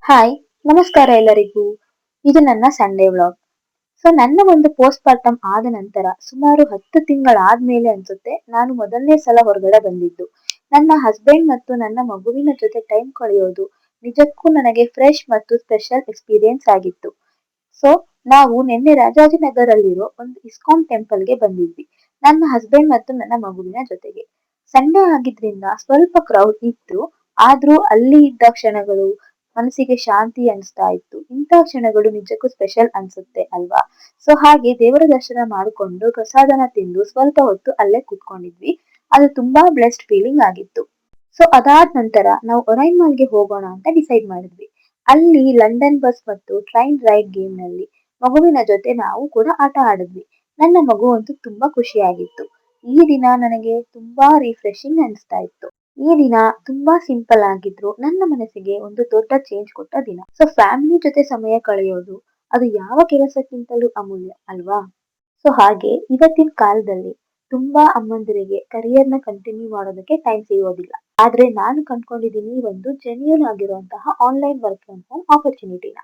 Hi, ನಮಸ್ಕಾರ ಎಲ್ಲರಿಗೂ. ಇದು ನನ್ನ ಸಂಡೇ ವ್ಲಾಗ್. ನನ್ನ ಒಂದು ಪೋಸ್ಟ್ ಪಾರ್ಟಮ್ ಆದ ನಂತರ ಸುಮಾರು 10 ತಿಂಗಳಾದ್ಮೇಲೆ ಅನ್ಸುತ್ತೆ ನಾನು ಮೊದಲನೇ ಸಲ ಹೊರಗಡೆ ಬಂದಿದ್ದು. ನನ್ನ ಹಸ್ಬೆಂಡ್ ಮತ್ತು ನನ್ನ ಮಗುವಿನ ಜೊತೆ ಟೈಮ್ ಕಳೆಯೋದು ನಿಜಕ್ಕೂ ನನಗೆ ಫ್ರೆಶ್ ಮತ್ತು ಸ್ಪೆಷಲ್ ಎಕ್ಸ್ಪೀರಿಯನ್ಸ್ ಆಗಿತ್ತು. ಸೊ ನಾವು ನಿನ್ನೆ ರಾಜಾಜಿನಗರಲ್ಲಿರೋ ಒಂದು ಇಸ್ಕಾನ್ ಟೆಂಪಲ್ಗೆ ಬಂದಿದ್ವಿ. ನನ್ನ ಹಸ್ಬೆಂಡ್ ಮತ್ತು ನನ್ನ ಮಗುವಿನ ಜೊತೆಗೆ. ಸಂಡೇ ಆಗಿದ್ರಿಂದ ಸ್ವಲ್ಪ ಕ್ರೌಡ್ ಇತ್ತು. ಆದ್ರೂ ಅಲ್ಲಿ ಇದ್ದ ಕ್ಷಣಗಳು ಮನಸ್ಸಿಗೆ ಶಾಂತಿ ಅನಿಸ್ತಾ ಇತ್ತು. ಇಂಥ ಕ್ಷಣಗಳು ನಿಜಕ್ಕೂ ಸ್ಪೆಷಲ್ ಅನ್ಸುತ್ತೆ ಅಲ್ವಾ? ಹಾಗೆ ದೇವರ ದರ್ಶನ ಮಾಡಿಕೊಂಡು ಪ್ರಸಾದನ ತಿಂದು ಸ್ವಲ್ಪ ಹೊತ್ತು ಅಲ್ಲೇ ಕೂತ್ಕೊಂಡಿದ್ವಿ. ಅದು ತುಂಬಾ ಬ್ಲೆಸ್ಡ್ ಫೀಲಿಂಗ್ ಆಗಿತ್ತು. ಅದಾದ ನಂತರ ನಾವು ಒರೈನ್ ಮಾಲ್ಗೆ ಹೋಗೋಣ ಅಂತ ಡಿಸೈಡ್ ಮಾಡಿದ್ವಿ. ಅಲ್ಲಿ ಲಂಡನ್ ಬಸ್ ಮತ್ತು ಟ್ರೈನ್ ರೈಡ್ ಗೇಮ್ ನಲ್ಲಿ ಮಗುವಿನ ಜೊತೆ ನಾವು ಕೂಡ ಆಟ ಆಡಿದ್ವಿ. ನನ್ನ ಮಗು ಅಂತೂ ತುಂಬಾ ಖುಷಿಯಾಗಿತ್ತು. ಈ ದಿನ ನನಗೆ ತುಂಬಾ ರಿಫ್ರೆಶಿಂಗ್ ಅನಿಸ್ತಾ ಇತ್ತು. ಈ ದಿನ ತುಂಬಾ ಸಿಂಪಲ್ ಆಗಿದ್ರು ನನ್ನ ಮನಸ್ಸಿಗೆ ಒಂದು ದೊಡ್ಡ ಚೇಂಜ್ ಕೊಟ್ಟ ದಿನ. ಫ್ಯಾಮಿಲಿ ಜೊತೆ ಸಮಯ ಕಳೆಯೋದು ಅದು ಯಾವ ಕೆಲಸಕ್ಕಿಂತಲೂ ಅಮೂಲ್ಯ ಅಲ್ವಾ? ಹಾಗೆ ಇವತ್ತಿನ ಕಾಲದಲ್ಲಿ ತುಂಬಾ ಅಮ್ಮಂದಿರಿಗೆ ಕರಿಯರ್ ನ ಕಂಟಿನ್ಯೂ ಮಾಡೋದಕ್ಕೆ ಟೈಮ್ ಸಿಗೋದಿಲ್ಲ. ಆದ್ರೆ ನಾನು ಕಂಡ್ಕೊಂಡಿದ್ದೀನಿ ಒಂದು ಜೆನ್ಯೂನ್ ಆಗಿರುವಂತಹ ಆನ್ಲೈನ್ ವರ್ಕ್ ಫ್ರಮ್ ಹೋಮ್ ಆಪರ್ಚುನಿಟಿನ.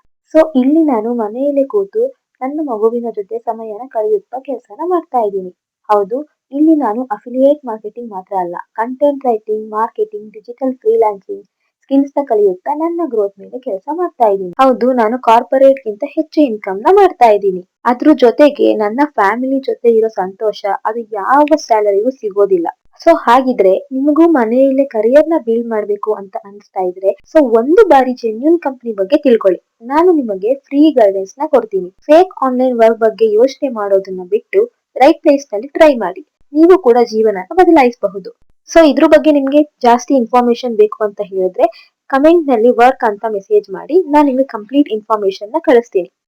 ಇಲ್ಲಿ ನಾನು ಮನೆಯಲ್ಲೇ ಕೂತು ನನ್ನ ಮಗುವಿನ ಜೊತೆ ಸಮಯನ ಕಳೆಯುತ್ತಾ ಕೆಲಸನ ಮಾಡ್ತಾ ಇದ್ದೀನಿ. ಹೌದು, ಇಲ್ಲಿ ನಾನು ಅಫಿಲಿಯೇಟ್ ಮಾರ್ಕೆಟಿಂಗ್ ಮಾತ್ರ ಅಲ್ಲ, content writing, marketing, digital freelancing skills ನ ಕಲಿಯುತ್ತಾ ನನ್ನ ಗ್ರೋತ್ ಮೇಲೆ ಕೆಲಸ ಮಾಡ್ತಾ ಇದ್ದೀನಿ. ಹೌದು, ನಾನು ಕಾರ್ಪೊರೇಟ್ ಗಿಂತ ಹೆಚ್ಚು ಇನ್ಕಮ್ ನ ಮಾಡ್ತಾ ಇದ್ದೀನಿ. ಅದ್ರ ಜೊತೆಗೆ ನನ್ನ ಫ್ಯಾಮಿಲಿ ಜೊತೆ ಇರೋ ಸಂತೋಷ ಅದು ಯಾವ ಸ್ಯಾಲರಿಗೂ ಸಿಗೋದಿಲ್ಲ. ಹಾಗಿದ್ರೆ ನಿಮಗೂ ಮನೆಯಲ್ಲೇ ಕರಿಯರ್ ನ ಬಿಲ್ಡ್ ಮಾಡ್ಬೇಕು ಅಂತ ಅನಿಸ್ತಾ ಇದ್ರೆ ಒಂದು ಬಾರಿ ಜೆನ್ಯೂನ್ ಕಂಪನಿ ಬಗ್ಗೆ ತಿಳ್ಕೊಳ್ಳಿ. ನಾನು ನಿಮಗೆ ಫ್ರೀ ಗೈಡೆನ್ಸ್ ನ ಕೊಡ್ತೀನಿ. ಫೇಕ್ ಆನ್ಲೈನ್ ವರ್ಕ್ ಬಗ್ಗೆ ಯೋಚನೆ ಮಾಡೋದನ್ನ ಬಿಟ್ಟು ರೈಟ್ ಪ್ಲೇಸ್ ನಲ್ಲಿ ಟ್ರೈ ಮಾಡಿ. ನೀವು ಕೂಡ ಜೀವನ ಬದಲಾಯಿಸಬಹುದು. ಇದ್ರ ಬಗ್ಗೆ ನಿಮ್ಗೆ ಜಾಸ್ತಿ ಇನ್ಫಾರ್ಮೇಶನ್ ಬೇಕು ಅಂತ ಹೇಳಿದ್ರೆ ಕಮೆಂಟ್ ನಲ್ಲಿ ವರ್ಕ್ ಅಂತ ಮೆಸೇಜ್ ಮಾಡಿ, ನಾನು ನಿಮ್ಗೆ ಕಂಪ್ಲೀಟ್ ಇನ್ಫಾರ್ಮೇಶನ್ ನ ಕಳಿಸ್ತೀನಿ.